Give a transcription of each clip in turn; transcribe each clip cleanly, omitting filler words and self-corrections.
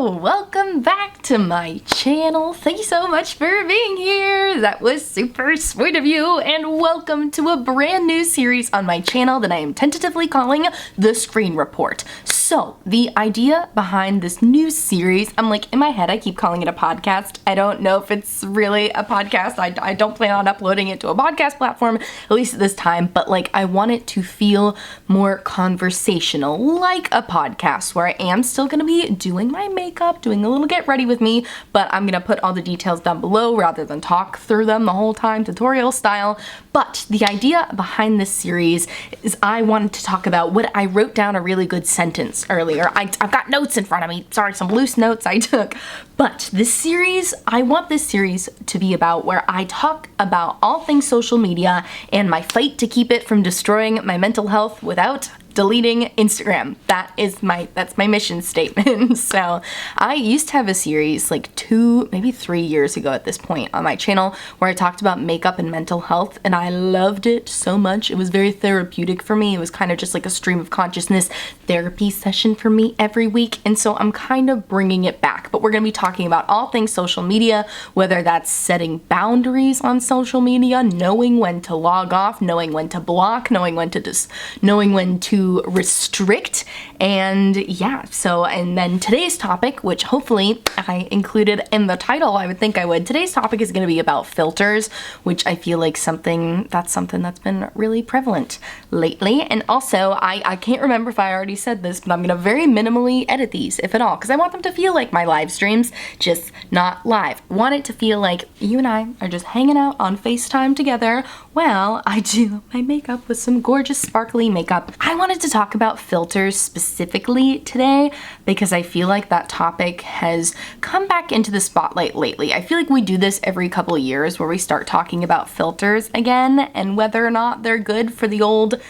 Hello! Welcome back to my channel. Thank you so much for being here. That was super sweet of you, and welcome to a brand new series on my channel that I am tentatively calling The Screen Report. So, the idea behind this new series, I'm like, in my head I keep calling it a podcast. I don't know if it's really a podcast. I don't plan on uploading it to a podcast platform, at least at this time, but like I want it to feel more conversational, like a podcast where I am still gonna be doing my makeup, doing a little get ready with me, but I'm gonna put all the details down below rather than talk through them the whole time, tutorial style. But the idea behind this series is I wanted to talk about what I wrote down a really good sentence earlier. I've got notes in front of me, sorry, some loose notes I took. But this series, I want this series to be about where I talk about all things social media and my fight to keep it from destroying my mental health without deleting Instagram. That's my mission statement. So I used to have a series like 2, maybe 3 years ago at this point on my channel where I talked about makeup and mental health, and I loved it so much. It was very therapeutic for me. It was kind of just like a stream of consciousness therapy session for me every week, and so I'm kind of bringing it back. But we're going to be talking about all things social media, whether that's setting boundaries on social media, knowing when to log off, knowing when to block, knowing when to restrict, and yeah, so, and then today's topic, which hopefully I included in the title, I would think I would. Today's topic is going to be about filters, which I feel like something that's been really prevalent lately. And also, I can't remember if I already said this, but I'm going to very minimally edit these, if at all, because I want them to feel like my live streams, just not live. I want it to feel like you and I are just hanging out on FaceTime together while I do my makeup with some gorgeous sparkly makeup. I wanted to talk about filters specifically today because I feel like that topic has come back into the spotlight lately. I feel like we do this every couple of years where we start talking about filters again and whether or not they're good for the old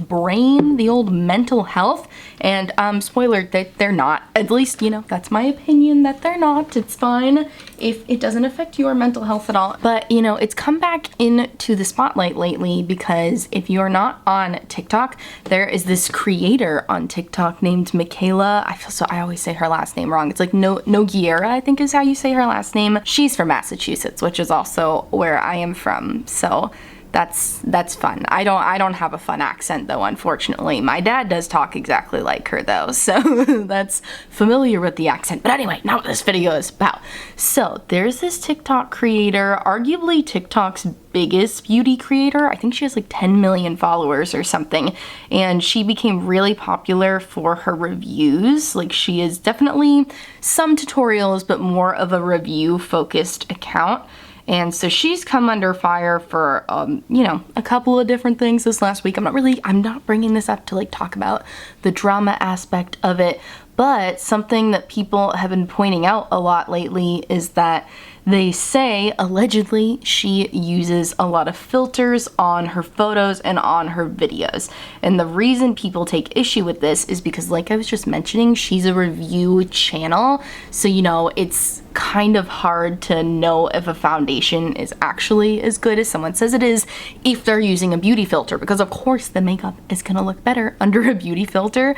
brain, the old mental health. And spoiler, they're not. At least, you know, that's my opinion, that they're not. It's fine if it doesn't affect your mental health at all. But, you know, it's come back into the spotlight lately because if you're not on TikTok, there is this creator on TikTok named Michaela. I always say her last name wrong. It's like Nogueira, I think is how you say her last name. She's from Massachusetts, which is also where I am from. So that's fun. I don't have a fun accent though, unfortunately. My dad does talk exactly like her though, so that's familiar with the accent. But anyway, not what this video is about. So there's this TikTok creator, arguably TikTok's biggest beauty creator. I think she has like 10 million followers or something, and she became really popular for her reviews. Like, she is definitely some tutorials, but more of a review focused account. And so she's come under fire for, you know, a couple of different things this last week. I'm not bringing this up to like talk about the drama aspect of it, but something that people have been pointing out a lot lately is that they say, allegedly, she uses a lot of filters on her photos and on her videos. And the reason people take issue with this is because, like I was just mentioning, she's a review channel. So, you know, it's kind of hard to know if a foundation is actually as good as someone says it is if they're using a beauty filter. Because, of course, the makeup is going to look better under a beauty filter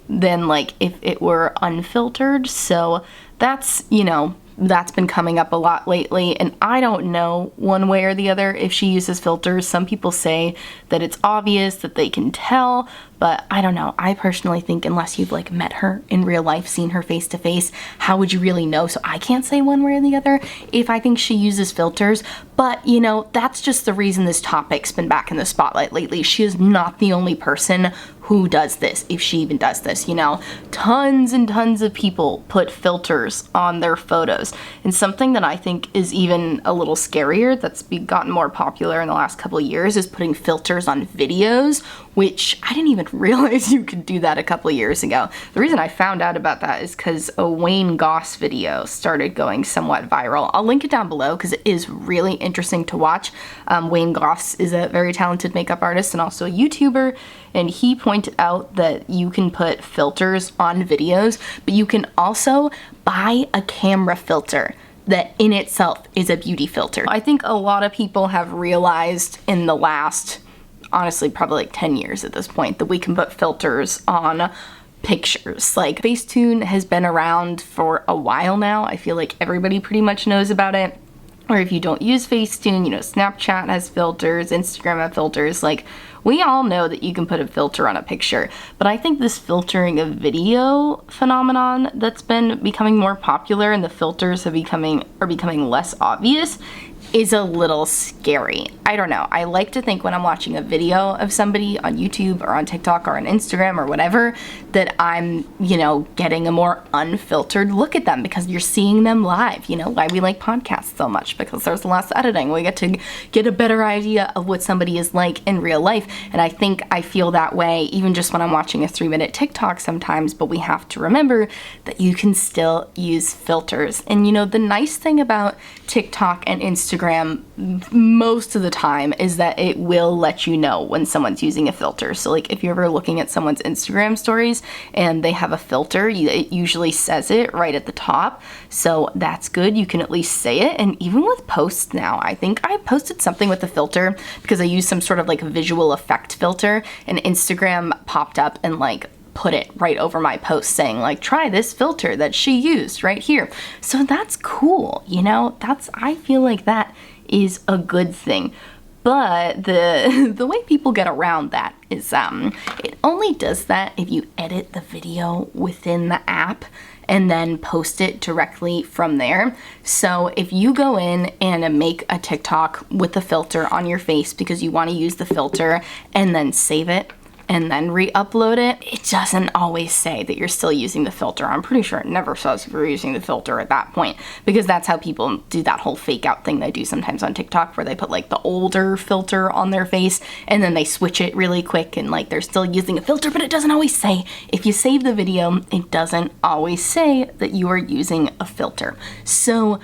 than, like, if it were unfiltered. So that's, you know, that's been coming up a lot lately, and I don't know one way or the other if she uses filters. Some people say that it's obvious, that they can tell, but I don't know. I personally think unless you've like met her in real life, seen her face to face, how would you really know? So I can't say one way or the other if I think she uses filters, but you know, that's just the reason this topic's been back in the spotlight lately. She is not the only person who does this, if she even does this, you know. Tons and tons of people put filters on their photos, and something that I think is even a little scarier that's gotten more popular in the last couple of years is putting filters on videos, which I didn't even realize you could do that a couple of years ago. The reason I found out about that is because a Wayne Goss video started going somewhat viral. I'll link it down below because it is really interesting to watch. Wayne Goss is a very talented makeup artist and also a YouTuber, and he pointed out that you can put filters on videos, but you can also buy a camera filter that in itself is a beauty filter. I think a lot of people have realized in the last, honestly, probably like 10 years at this point, that we can put filters on pictures. Like, Facetune has been around for a while now. I feel like everybody pretty much knows about it. Or if you don't use Facetune, you know, Snapchat has filters, Instagram has filters. Like, we all know that you can put a filter on a picture. But I think this filtering of video phenomenon that's been becoming more popular, and the filters are becoming less obvious, is a little scary. I don't know. I like to think when I'm watching a video of somebody on YouTube or on TikTok or on Instagram or whatever, that I'm, you know, getting a more unfiltered look at them, because you're seeing them live. You know, why we like podcasts so much, because there's less editing. We get to get a better idea of what somebody is like in real life. And I think I feel that way even just when I'm watching a 3-minute TikTok sometimes, but we have to remember that you can still use filters. And you know, the nice thing about TikTok and Instagram most of the time is that it will let you know when someone's using a filter. So like, if you're ever looking at someone's Instagram stories and they have a filter, it usually says it right at the top. So that's good. You can at least say it. And even with posts now, I think I posted something with a filter because I used some sort of like visual effect filter, and Instagram popped up and like put it right over my post saying like, try this filter that she used right here. So that's cool, you know, I feel like that is a good thing. But the way people get around that is it only does that if you edit the video within the app and then post it directly from there. So if you go in and make a TikTok with a filter on your face because you want to use the filter and then save it and then re-upload it, it doesn't always say that you're still using the filter. I'm pretty sure it never says if you're using the filter at that point, because that's how people do that whole fake out thing they do sometimes on TikTok, where they put like the older filter on their face and then they switch it really quick and like they're still using a filter, but it doesn't always say. If you save the video, it doesn't always say that you are using a filter. So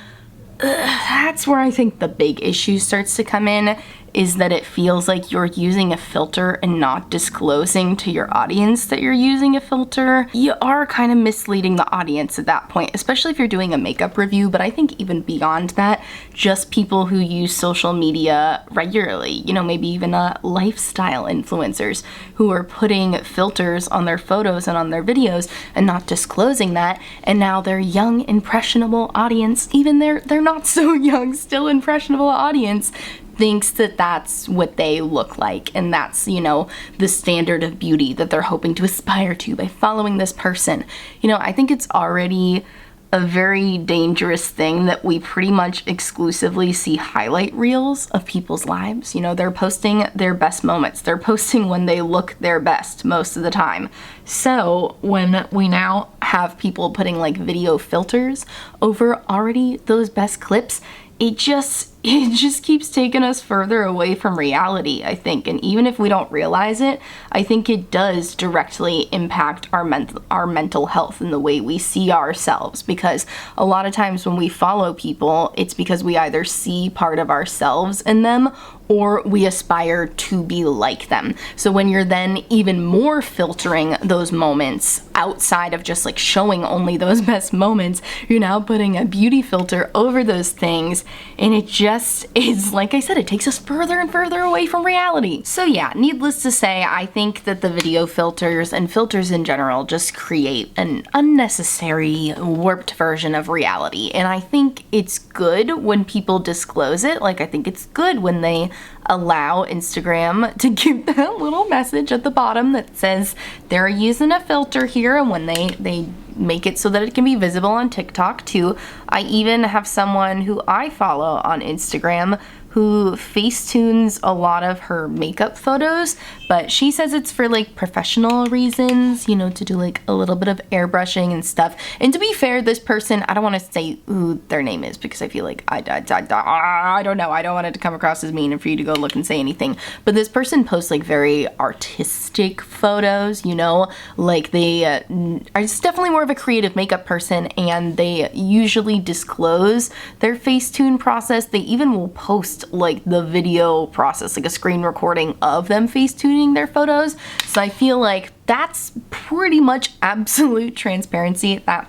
that's where I think the big issue starts to come in, is that it feels like you're using a filter and not disclosing to your audience that you're using a filter. You are kind of misleading the audience at that point, especially if you're doing a makeup review. But I think even beyond that, just people who use social media regularly, you know, maybe even lifestyle influencers who are putting filters on their photos and on their videos and not disclosing that. And now their young, impressionable audience, even they're not so young, still impressionable audience, thinks that that's what they look like, and that's, you know, the standard of beauty that they're hoping to aspire to by following this person. You know, I think it's already a very dangerous thing that we pretty much exclusively see highlight reels of people's lives. You know, they're posting their best moments. They're posting when they look their best most of the time. So when we now have people putting like video filters over already those best clips, it just keeps taking us further away from reality, I think. And even if we don't realize it, I think it does directly impact our mental health and the way we see ourselves. Because a lot of times when we follow people, it's because we either see part of ourselves in them or we aspire to be like them. So when you're then even more filtering those moments outside of just like showing only those best moments, you're now putting a beauty filter over those things, and it just is, like I said, it takes us further and further away from reality. So yeah, needless to say, I think that the video filters and filters in general just create an unnecessary, warped version of reality. And I think it's good when people disclose it. Like, I think it's good when they allow Instagram to give that little message at the bottom that says they're using a filter here, and when they make it so that it can be visible on TikTok too. I even have someone who I follow on Instagram who facetunes a lot of her makeup photos, but she says it's for like professional reasons, you know, to do like a little bit of airbrushing and stuff. And to be fair, this person, I don't want to say who their name is because I feel like I don't know. I don't want it to come across as mean and for you to go look and say anything. But this person posts like very artistic photos, you know, like they are just definitely more of a creative makeup person, and they usually disclose their Facetune process. They even will post like the video process, like a screen recording of them Facetuning their photos. So I feel like that's pretty much absolute transparency at that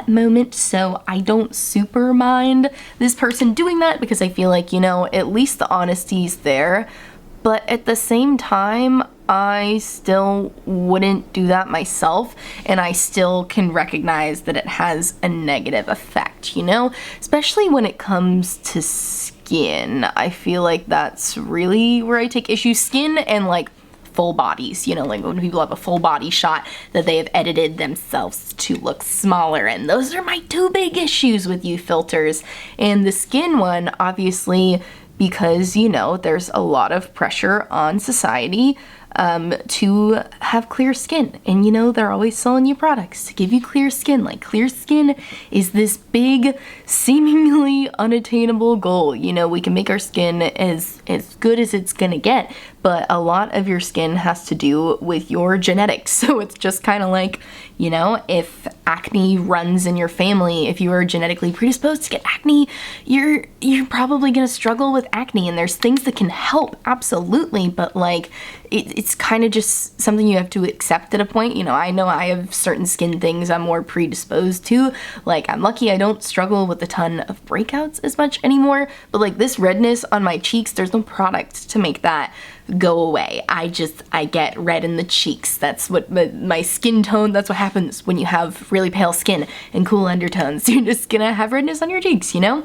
moment. So I don't super mind this person doing that because I feel like, you know, at least the honesty's there. But at the same time, I still wouldn't do that myself, and I still can recognize that it has a negative effect, you know? Especially when it comes to skin. I feel like that's really where I take issue. Skin and like full bodies, you know, like when people have a full body shot that they have edited themselves to look smaller, and those are my two big issues with youth filters. And the skin one, obviously, because, you know, there's a lot of pressure on society to have clear skin, and you know, they're always selling you products to give you clear skin. Like, clear skin is this big, seemingly unattainable goal. You know, we can make our skin as good as it's gonna get, but a lot of your skin has to do with your genetics. So it's just kind of like, you know, if acne runs in your family, if you are genetically predisposed to get acne, you're probably gonna struggle with acne. And there's things that can help, absolutely, but like it's kind of just something you have to accept at a point. You know I have certain skin things I'm more predisposed to. Like, I'm lucky I don't struggle with a ton of breakouts as much anymore, but like this redness on my cheeks, there's no product to make that go away. I get red in the cheeks. That's what my skin tone, that's what happens when you have really pale skin and cool undertones. You're just gonna have redness on your cheeks, you know?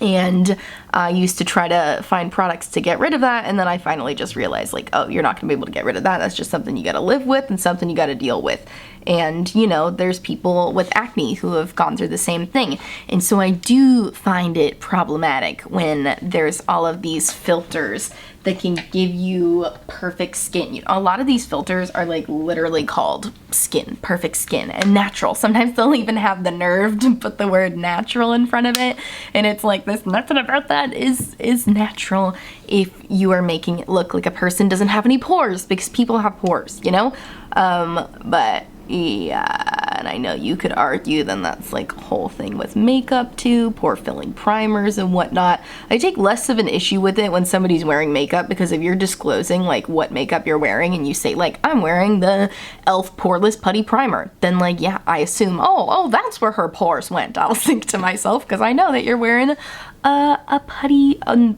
And I used to try to find products to get rid of that, and then I finally just realized, like, oh, you're not gonna be able to get rid of that. That's just something you gotta live with and something you gotta deal with. And, you know, there's people with acne who have gone through the same thing. And so I do find it problematic when there's all of these filters that can give you perfect skin. You know, a lot of these filters are like literally called skin, perfect skin, and natural. Sometimes they'll even have the nerve to put the word natural in front of it. And it's like, there's nothing about that is natural if you are making it look like a person doesn't have any pores, because people have pores, you know? But yeah, and I know you could argue then that's like a whole thing with makeup too, pore filling primers and whatnot. I take less of an issue with it when somebody's wearing makeup, because if you're disclosing like what makeup you're wearing and you say like, I'm wearing the e.l.f. Poreless Putty Primer, then like, yeah, I assume, oh, that's where her pores went. I'll think to myself, because I know that you're wearing a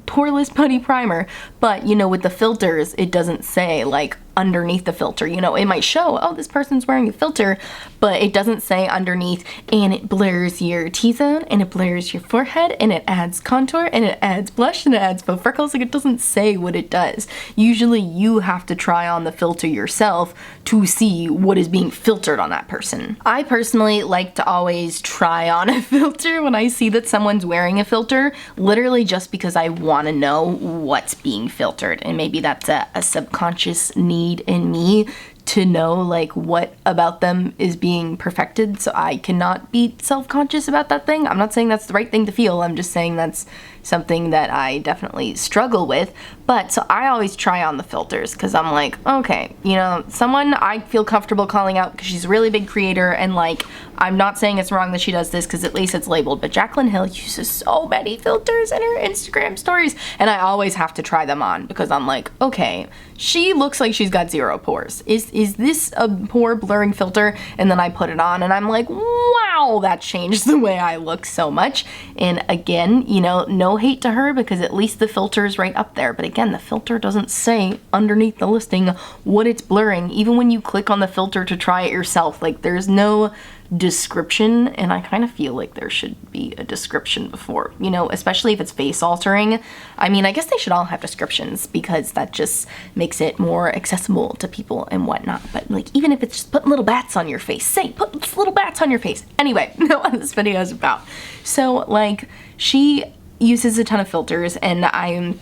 poreless putty primer. But you know, with the filters, it doesn't say like underneath the filter. You know, it might show, oh, this person's wearing a filter, but it doesn't say underneath, and it blurs your T-zone, and it blurs your forehead, and it adds contour, and it adds blush, and it adds faux freckles. Like, it doesn't say what it does. Usually you have to try on the filter yourself to see what is being filtered on that person. I personally like to always try on a filter when I see that someone's wearing a filter, literally just because I want to know what's being filtered. And maybe that's a subconscious need in me to know like what about them is being perfected, so I cannot be self-conscious about that thing. I'm not saying that's the right thing to feel, I'm just saying that's something that I definitely struggle with. But so I always try on the filters, because I'm like, okay, you know, someone I feel comfortable calling out because she's a really big creator, and like, I'm not saying it's wrong that she does this because at least it's labeled, but Jaclyn Hill uses so many filters in her Instagram stories, and I always have to try them on because I'm like, okay, she looks like she's got zero pores. Is this a pore blurring filter? And then I put it on and I'm like, wow, that changed the way I look so much. And again, you know, no hate to her, because at least the filter is right up there. But again, the filter doesn't say underneath the listing what it's blurring. Even when you click on the filter to try it yourself, like, there's no description, and I kind of feel like there should be a description before, you know, especially if it's face altering. I mean, I guess they should all have descriptions, because that just makes it more accessible to people and whatnot. But like, even if it's just putting little bats on your face, say put little bats on your face. Anyway, what this video is about. So like, she uses a ton of filters, and I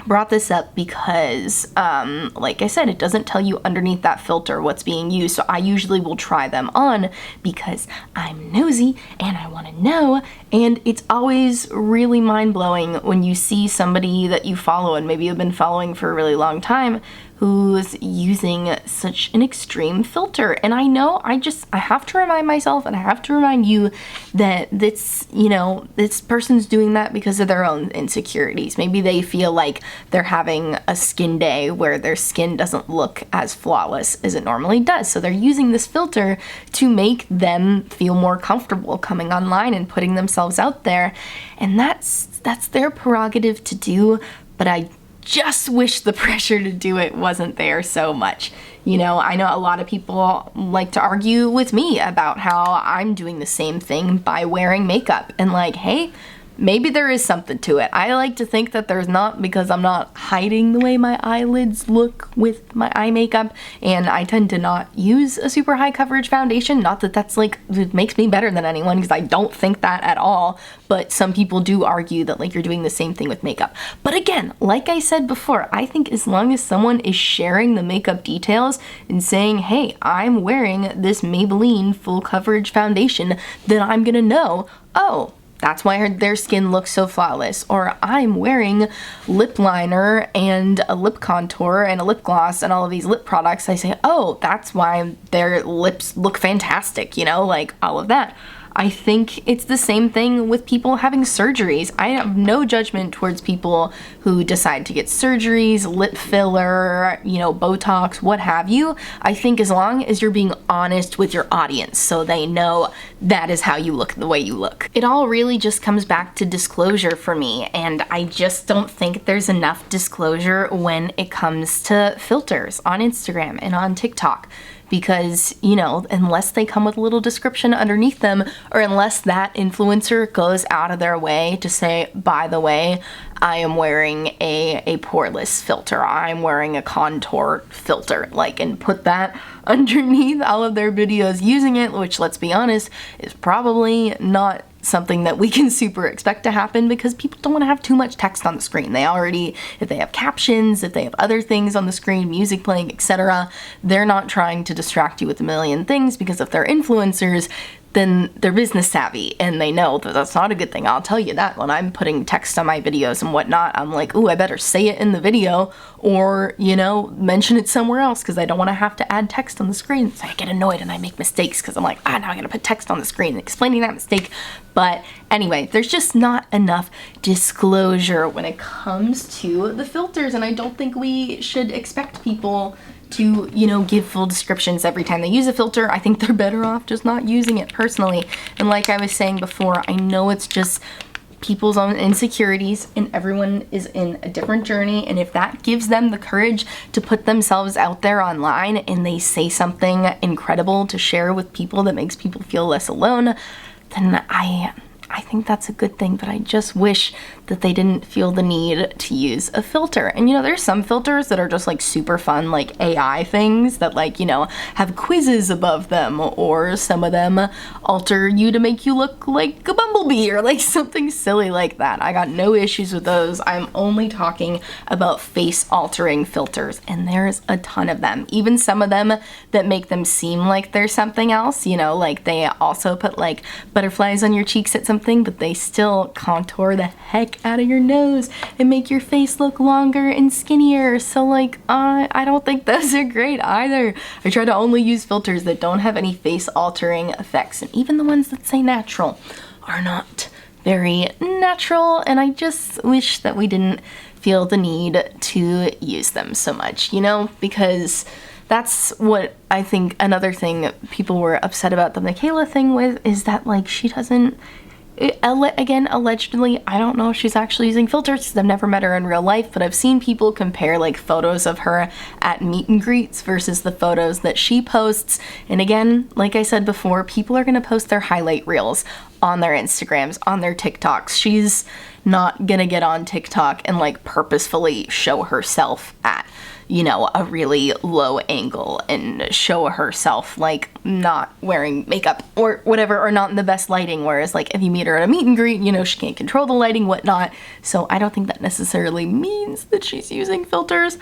brought this up because, like I said, it doesn't tell you underneath that filter what's being used, so I usually will try them on because I'm nosy and I want to know. And it's always really mind-blowing when you see somebody that you follow, and maybe you've been following for a really long time, who's using such an extreme filter. And I know I have to remind myself, and I have to remind you, that this, you know, this person's doing that because of their own insecurities. Maybe they feel like they're having a skin day where their skin doesn't look as flawless as it normally does. So they're using this filter to make them feel more comfortable coming online and putting themselves out there. And that's their prerogative to do, but I just wish the pressure to do it wasn't there so much. You know, I know a lot of people like to argue with me about how I'm doing the same thing by wearing makeup, and like, hey, maybe there is something to it. I like to think that there's not, because I'm not hiding the way my eyelids look with my eye makeup, and I tend to not use a super high coverage foundation. Not that that's like, it makes me better than anyone, because I don't think that at all, but some people do argue that like you're doing the same thing with makeup. But again, like I said before, I think as long as someone is sharing the makeup details and saying, hey, I'm wearing this Maybelline full coverage foundation, then I'm gonna know, oh, that's why their skin looks so flawless. Or I'm wearing lip liner and a lip contour and a lip gloss and all of these lip products. I say, oh, that's why their lips look fantastic, you know, like all of that. I think it's the same thing with people having surgeries. I have no judgment towards people who decide to get surgeries, lip filler, you know, Botox, what have you. I think as long as you're being honest with your audience so they know that is how you look the way you look. It all really just comes back to disclosure for me, and I just don't think there's enough disclosure when it comes to filters on Instagram and on TikTok. Because, you know, unless they come with a little description underneath them, or unless that influencer goes out of their way to say, by the way, I am wearing a poreless filter, I'm wearing a contour filter, like, and put that underneath all of their videos using it, which, let's be honest, is probably not something that we can super expect to happen, because people don't want to have too much text on the screen. They already, if they have captions, if they have other things on the screen, music playing, etc., they're not trying to distract you with a million things, because if they're influencers, then they're business savvy and they know that that's not a good thing. I'll tell you that when I'm putting text on my videos and whatnot, I'm like, ooh, I better say it in the video, or, you know, mention it somewhere else, because I don't want to have to add text on the screen. So I get annoyed and I make mistakes because I'm like, now I gotta put text on the screen explaining that mistake. But anyway, there's just not enough disclosure when it comes to the filters, and I don't think we should expect people to, you know, give full descriptions every time they use a filter. I think they're better off just not using it personally. And like I was saying before, I know it's just people's own insecurities, and everyone is in a different journey, and if that gives them the courage to put themselves out there online and they say something incredible to share with people that makes people feel less alone, then I think that's a good thing. But I just wish that they didn't feel the need to use a filter. And, you know, there's some filters that are just like super fun, like AI things that, like, you know, have quizzes above them, or some of them alter you to make you look like a bumblebee, or like something silly like that. I got no issues with those. I'm only talking about face altering filters, and there's a ton of them. Even some of them that make them seem like they're something else, you know, like they also put like butterflies on your cheeks at something, but they still contour the heck out of your nose and make your face look longer and skinnier. So like, I don't think those are great either. I try to only use filters that don't have any face altering effects, and even the ones that say natural are not very natural, and I just wish that we didn't feel the need to use them so much, you know, because that's what I think another thing people were upset about the Michaela thing with, is that like she doesn't, again, allegedly, I don't know if she's actually using filters because I've never met her in real life, but I've seen people compare like photos of her at meet and greets versus the photos that she posts. And again, like I said before, people are going to post their highlight reels on their Instagrams, on their TikToks. She's not gonna get on TikTok and like purposefully show herself at, you know, a really low angle and show herself like not wearing makeup or whatever, or not in the best lighting. Whereas like if you meet her at a meet and greet, you know, she can't control the lighting, whatnot. So I don't think that necessarily means that she's using filters,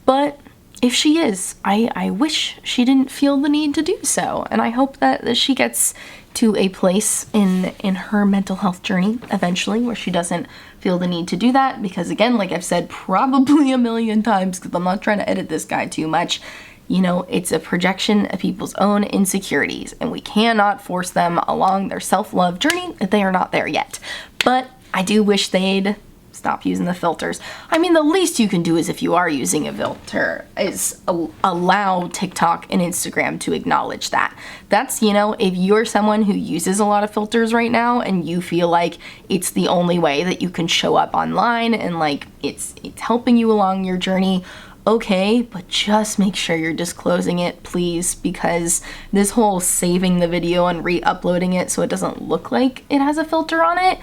but if she is, I wish she didn't feel the need to do so. And I hope that she gets to a place in her mental health journey eventually where she doesn't feel the need to do that, because again, like I've said probably a million times, because I'm not trying to edit this guy too much, you know, it's a projection of people's own insecurities, and we cannot force them along their self-love journey if they are not there yet. But I do wish they'd stop using the filters. I mean, the least you can do is, if you are using a filter, is allow TikTok and Instagram to acknowledge that. That's, you know, if you're someone who uses a lot of filters right now and you feel like it's the only way that you can show up online and like it's helping you along your journey, okay, but just make sure you're disclosing it, please, because this whole saving the video and re-uploading it so it doesn't look like it has a filter on it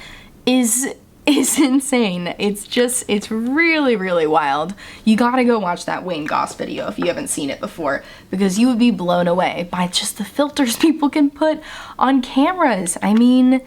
is insane. It's really, really wild. You gotta go watch that Wayne Goss video if you haven't seen it before, because you would be blown away by just the filters people can put on cameras. I mean,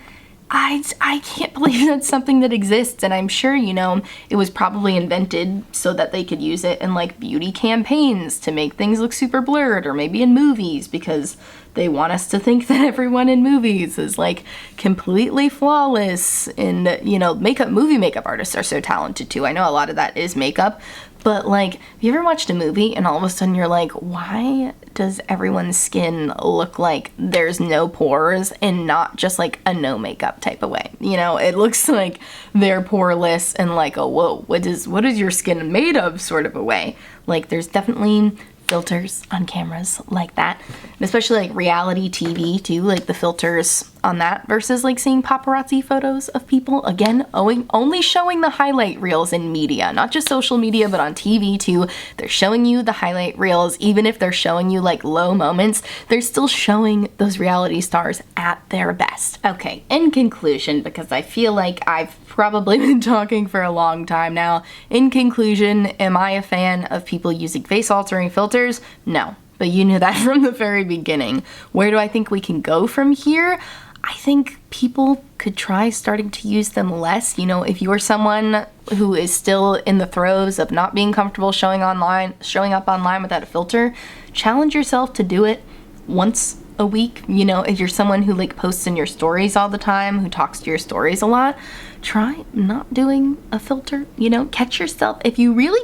I can't believe that's something that exists, and I'm sure, you know, it was probably invented so that they could use it in like beauty campaigns to make things look super blurred, or maybe in movies because they want us to think that everyone in movies is like completely flawless. And, you know, movie makeup artists are so talented too. I know a lot of that is makeup, but like, have you ever watched a movie and all of a sudden you're like, why does everyone's skin look like there's no pores and not just like a no makeup type of way? You know, it looks like they're poreless and like, oh, whoa, what is your skin made of sort of a way. Like, there's definitely filters on cameras like that, and especially like reality TV too, like the filters on that versus like seeing paparazzi photos of people. Again, only showing the highlight reels in media, not just social media, but on TV too. They're showing you the highlight reels. Even if they're showing you like low moments, they're still showing those reality stars at their best. Okay, in conclusion, because I feel like I've probably been talking for a long time now, in conclusion, am I a fan of people using face altering filters? No, but you knew that from the very beginning. Where do I think we can go from here? I think people could try starting to use them less. You know, if you're someone who is still in the throes of not being comfortable showing up online without a filter, challenge yourself to do it once a week. You know, if you're someone who like posts in your stories all the time, who talks to your stories a lot, try not doing a filter. You know, catch yourself. If you really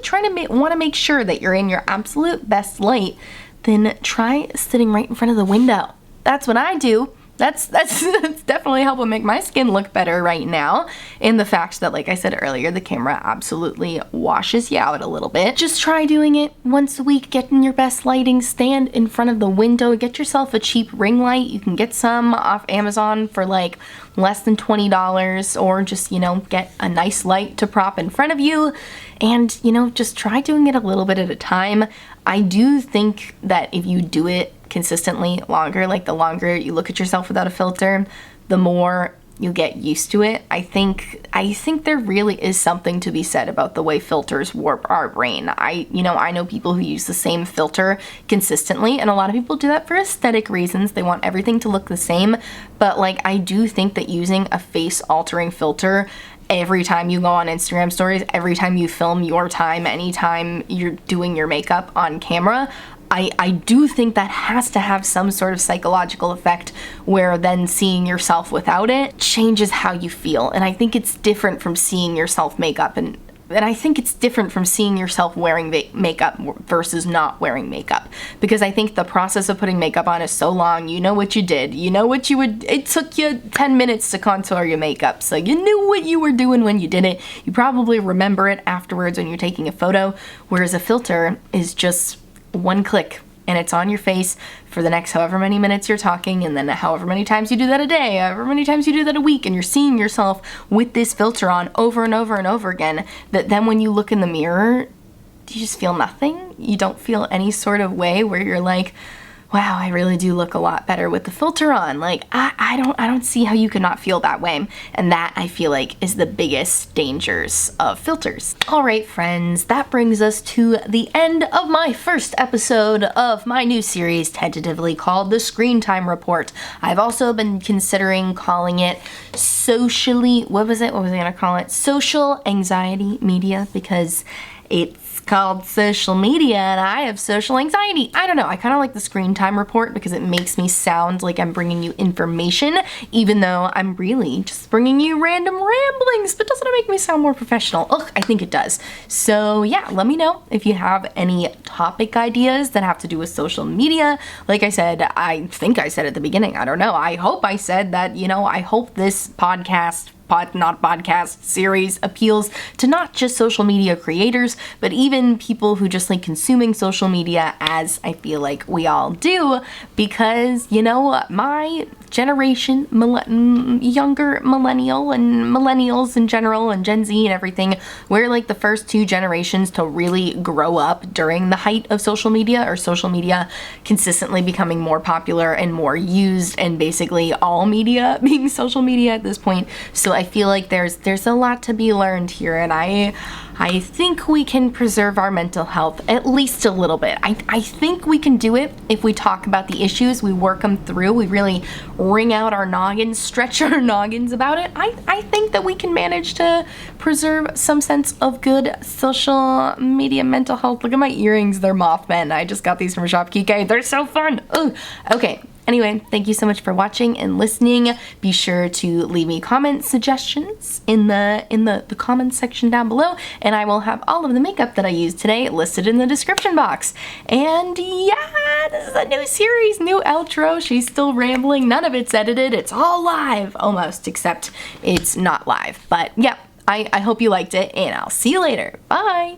want to make sure that you're in your absolute best light, then try sitting right in front of the window. That's what I do. That's definitely helping make my skin look better right now. And the fact that, like I said earlier, the camera absolutely washes you out a little bit. Just try doing it once a week. Get in your best lighting, stand in front of the window, get yourself a cheap ring light. You can get some off Amazon for like less than $20, or just, you know, get a nice light to prop in front of you, and, you know, just try doing it a little bit at a time. I do think that if you do it consistently longer, like the longer you look at yourself without a filter, the more you get used to it. I think there really is something to be said about the way filters warp our brain. I know people who use the same filter consistently, and a lot of people do that for aesthetic reasons. They want everything to look the same, but like, I do think that using a face altering filter every time you go on Instagram stories, every time you film your time, anytime you're doing your makeup on camera, I do think that has to have some sort of psychological effect, where then seeing yourself without it changes how you feel. And I think it's different from seeing yourself makeup, and I think it's different from seeing yourself wearing makeup versus not wearing makeup. Because I think the process of putting makeup on is so long. You know what you did. You know what it took you 10 minutes to contour your makeup. So you knew what you were doing when you did it. You probably remember it afterwards when you're taking a photo. Whereas a filter is just one click and it's on your face for the next however many minutes you're talking, and then however many times you do that a day, however many times you do that a week, and you're seeing yourself with this filter on over and over and over again, that then when you look in the mirror, you just feel nothing. You don't feel any sort of way where you're like, wow, I really do look a lot better with the filter on. Like, I don't see how you could not feel that way. And that, I feel like, is the biggest dangers of filters. All right, friends, that brings us to the end of my first episode of my new series, tentatively called The Screen Time Report. I've also been considering calling it what was I gonna call it? Social anxiety media, because it's called social media and I have social anxiety. I don't know, I kind of like the screen time report because it makes me sound like I'm bringing you information, even though I'm really just bringing you random ramblings. But doesn't it make me sound more professional? Ugh, I think it does. So yeah, let me know if you have any topic ideas that have to do with social media. Like I said, I think I said at the beginning, I don't know, I hope I said that, you know, I hope this podcast podcast series appeals to not just social media creators, but even people who just like consuming social media, as I feel like we all do, because, you know, my generation, younger millennial and millennials in general and Gen Z and everything, we're like the first two generations to really grow up during the height of social media, or social media consistently becoming more popular and more used, and basically all media being social media at this point. So I feel like there's a lot to be learned here, and I think we can preserve our mental health at least a little bit. I think we can do it if we talk about the issues, we work them through, we really wring out our noggins, stretch our noggins about it. I think that we can manage to preserve some sense of good social media mental health. Look at my earrings, they're Mothman. I just got these from Shopkike. They're so fun. Ugh. Okay. Anyway, thank you so much for watching and listening. Be sure to leave me comment suggestions in the comments section down below, and I will have all of the makeup that I used today listed in the description box. And yeah, this is a new series, new outro. She's still rambling. None of it's edited. It's all live, almost, except it's not live. But yeah, I hope you liked it, and I'll see you later. Bye!